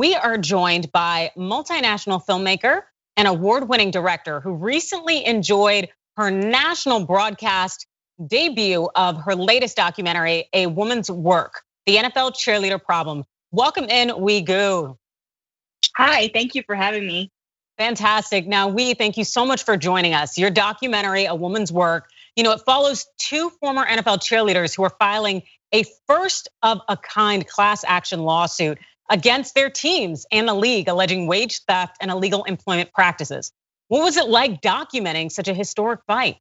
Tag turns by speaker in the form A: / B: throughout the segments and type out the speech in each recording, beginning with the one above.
A: We are joined by multinational filmmaker and award-winning director who recently enjoyed her national broadcast debut of her latest documentary, A Woman's Work, the NFL Cheerleader Problem. Welcome in, Yu Gu.
B: Hi, thank you for having me.
A: Fantastic. Now, thank you so much for joining us. Your documentary, A Woman's Work, it follows two former NFL cheerleaders who are filing a first-of-a-kind class action lawsuit against their teams and the league, alleging wage theft and illegal employment practices. What was it like documenting such a historic fight?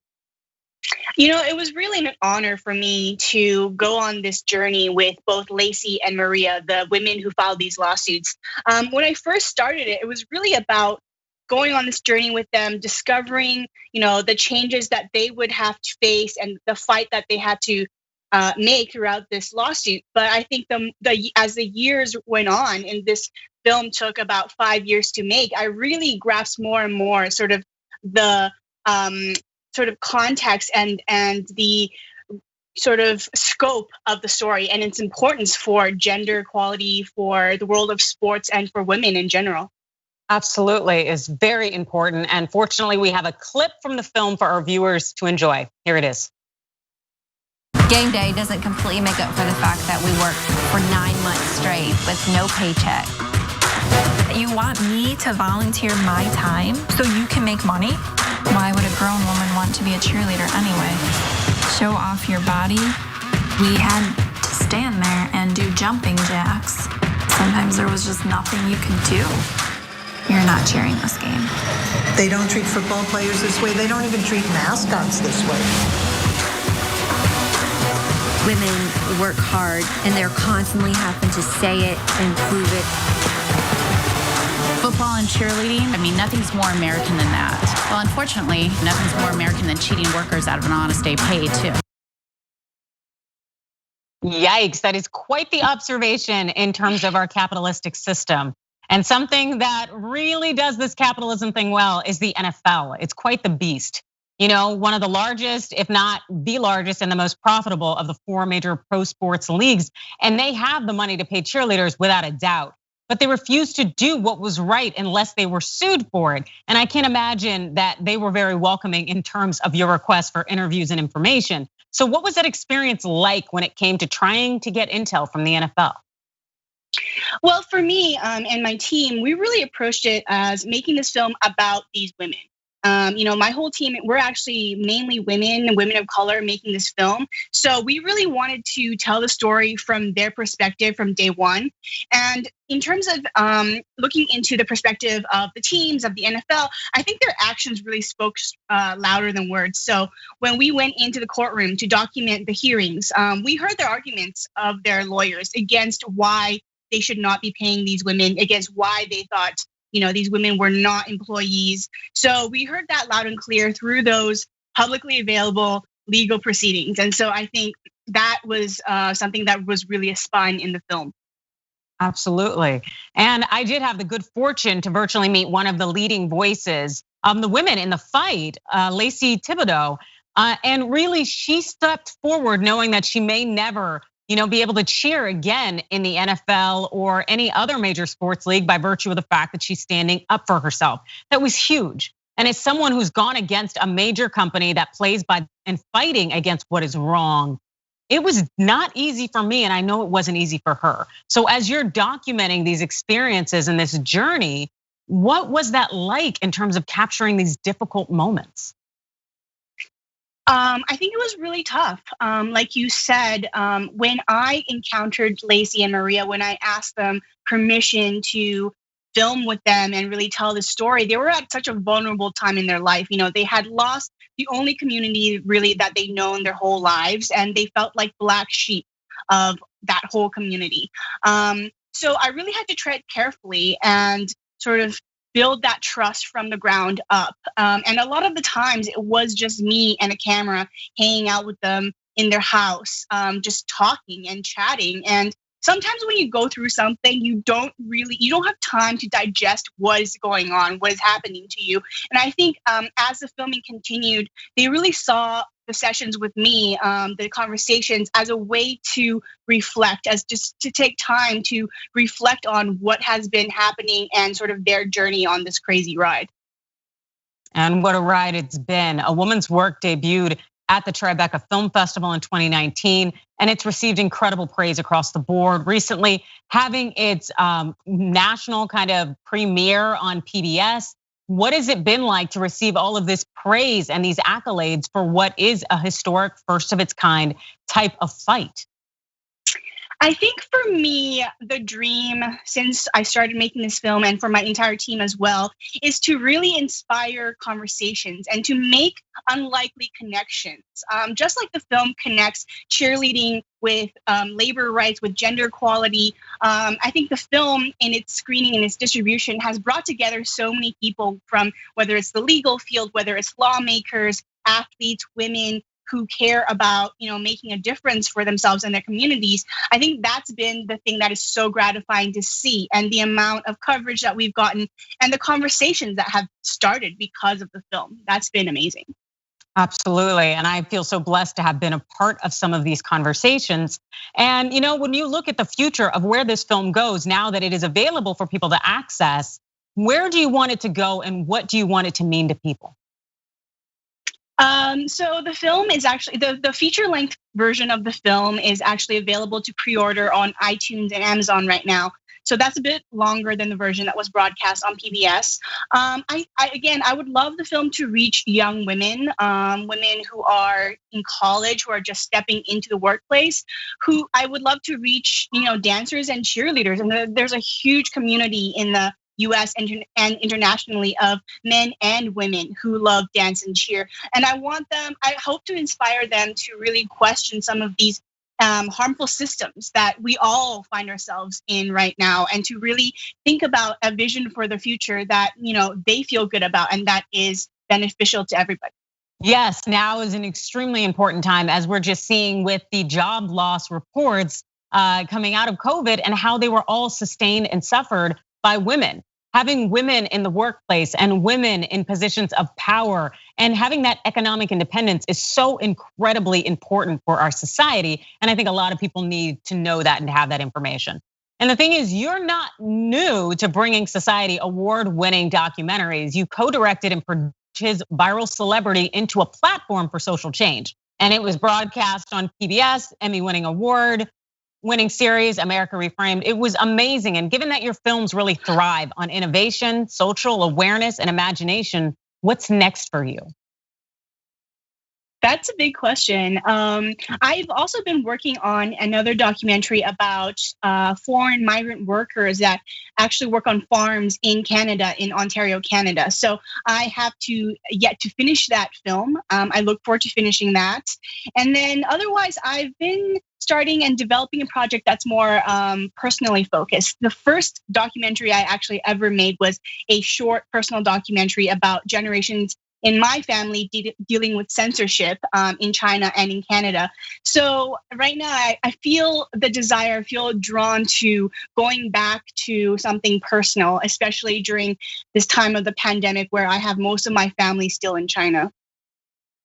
B: It was really an honor for me to go on this journey with both Lacey and Maria, the women who filed these lawsuits. When I first started it was really about going on this journey with them, discovering, the changes that they would have to face and the fight that they had to make throughout this lawsuit. But I think as the years went on, and this film took about 5 years to make, I really grasped more and more sort of the sort of context and the sort of scope of the story and its importance for gender equality, for the world of sports, and for women in general.
A: Absolutely, is very important. And fortunately, we have a clip from the film for our viewers to enjoy. Here it is.
C: Game day doesn't completely make up for the fact that we worked for 9 months straight with no paycheck.
D: You want me to volunteer my time so you can make money? Why would a grown woman want to be a cheerleader anyway? Show off your body. We had to stand there and do jumping jacks. Sometimes there was just nothing you could do. You're not cheering this game.
E: They don't treat football players this way. They don't even treat mascots this way.
F: Women work hard and they're constantly having to say it and prove it.
G: Football and cheerleading, nothing's more American than that. Well, unfortunately, nothing's more American than cheating workers out of an honest day pay, too.
A: Yikes, that is quite the observation in terms of our capitalistic system. And something that really does this capitalism thing well is the NFL. It's quite the beast. One of the largest, if not the largest and the most profitable of the 4 major pro sports leagues. And they have the money to pay cheerleaders without a doubt. But they refused to do what was right unless they were sued for it. And I can't imagine that they were very welcoming in terms of your request for interviews and information. So what was that experience like when it came to trying to get intel from the NFL?
B: Well, for me and my team, we really approached it as making this film about these women. My whole team, we're actually mainly women of color making this film. So we really wanted to tell the story from their perspective from day one. And in terms of looking into the perspective of the teams, of the NFL, I think their actions really spoke louder than words. So when we went into the courtroom to document the hearings, we heard their arguments of their lawyers against why they should not be paying these women, against why they thought these women were not employees. So we heard that loud and clear through those publicly available legal proceedings. And so I think that was something that was really a spine in the film.
A: Absolutely. And I did have the good fortune to virtually meet one of the leading voices of the women in the fight, Lacey Thibodeau. And really, she stepped forward knowing that she may never be able to cheer again in the NFL or any other major sports league by virtue of the fact that she's standing up for herself. That was huge. And as someone who's gone against a major company that plays by and fighting against what is wrong, it was not easy for me, and I know it wasn't easy for her. So as you're documenting these experiences and this journey, what was that like in terms of capturing these difficult moments?
B: I think it was really tough. Like you said, when I encountered Lacey and Maria, when I asked them permission to film with them and really tell the story, they were at such a vulnerable time in their life. They had lost the only community really that they known their whole lives, and they felt like black sheep of that whole community. So I really had to tread carefully and sort of build that trust from the ground up. And a lot of the times it was just me and a camera hanging out with them in their house, just talking and chatting. And sometimes when you go through something, you don't have time to digest what is going on, what is happening to you. And I think as the filming continued, they really saw the sessions with me, the conversations, as a way to reflect, as just to take time to reflect on what has been happening and sort of their journey on this crazy ride.
A: And what a ride it's been. A Woman's Work debuted at the Tribeca Film Festival in 2019, and it's received incredible praise across the board. Recently, having its national kind of premiere on PBS. What has it been like to receive all of this praise and these accolades for what is a historic, first of its kind type of fight?
B: I think for me, the dream, since I started making this film and for my entire team as well, is to really inspire conversations and to make unlikely connections. Just like the film connects cheerleading with labor rights, with gender equality, I think the film in its screening and its distribution has brought together so many people from whether it's the legal field, whether it's lawmakers, athletes, women, who care about making a difference for themselves and their communities. I think that's been the thing that is so gratifying to see, and the amount of coverage that we've gotten and the conversations that have started because of the film. That's been amazing.
A: Absolutely, and I feel so blessed to have been a part of some of these conversations. And when you look at the future of where this film goes, now that it is available for people to access, where do you want it to go and what do you want it to mean to people?
B: So the film is actually, the feature length version of the film is actually available to pre-order on iTunes and Amazon right now. So that's a bit longer than the version that was broadcast on PBS. I would love the film to reach young women, women who are in college, who are just stepping into the workplace, who I would love to reach, dancers and cheerleaders. And there's a huge community in the US and internationally of men and women who love dance and cheer. And I hope to inspire them to really question some of these harmful systems that we all find ourselves in right now, and to really think about a vision for the future that they feel good about and that is beneficial to everybody.
A: Yes, now is an extremely important time, as we're just seeing with the job loss reports coming out of COVID and how they were all sustained and suffered by women. Having women in the workplace and women in positions of power and having that economic independence is so incredibly important for our society. And I think a lot of people need to know that and to have that information. And the thing is, you're not new to bringing Society award-winning documentaries. You co-directed and produced his viral celebrity into a platform for social change. And it was broadcast on PBS, Emmy-winning award-winning series, America Reframed. It was amazing. And given that your films really thrive on innovation, social awareness, and imagination, what's next for you?
B: That's a big question. I've also been working on another documentary about foreign migrant workers that actually work on farms in Canada, in Ontario, Canada. So I have yet to finish that film. I look forward to finishing that. And then otherwise, I've been starting and developing a project that's more personally focused. The first documentary I actually ever made was a short personal documentary about generations in my family dealing with censorship in China and in Canada. So right now I feel the desire, I feel drawn to going back to something personal, especially during this time of the pandemic where I have most of my family still in China.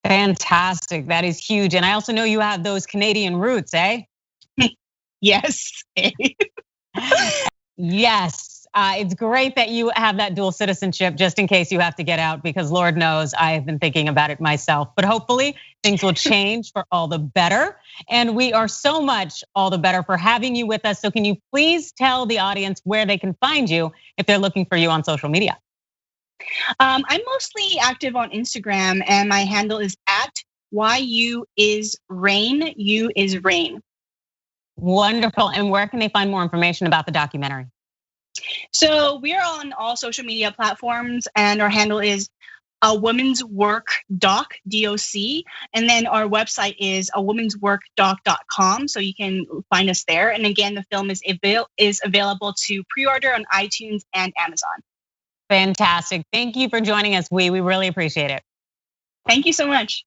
A: Fantastic, that is huge. And I also know you have those Canadian roots, eh?
B: Yes.
A: Yes. It's great that you have that dual citizenship just in case you have to get out, because Lord knows I have been thinking about it myself. But hopefully things will change for all the better. And we are so much all the better for having you with us. So can you please tell the audience where they can find you if they're looking for you on social media?
B: I'm mostly active on Instagram, and my handle is @YUIsRain. You is rain.
A: Wonderful. And where can they find more information about the documentary?
B: So we are on all social media platforms, and our handle is A Woman's Work Doc, DOC. And then our website is awomensworkdoc.com. So you can find us there. And again, the film is available to pre-order on iTunes and Amazon.
A: Fantastic. Thank you for joining us. We really appreciate it.
B: Thank you so much.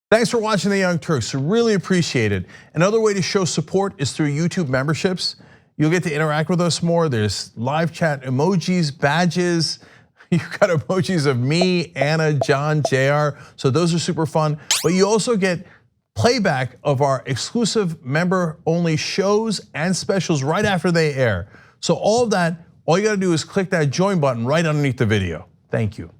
H: Thanks for watching The Young Turks. Really appreciate it. Another way to show support is through YouTube memberships. You'll get to interact with us more. There's live chat emojis, badges. You've got emojis of me, Anna, John, JR. So those are super fun. But you also get playback of our exclusive member-only shows and specials right after they air. So all of that, all you gotta do is click that join button right underneath the video. Thank you.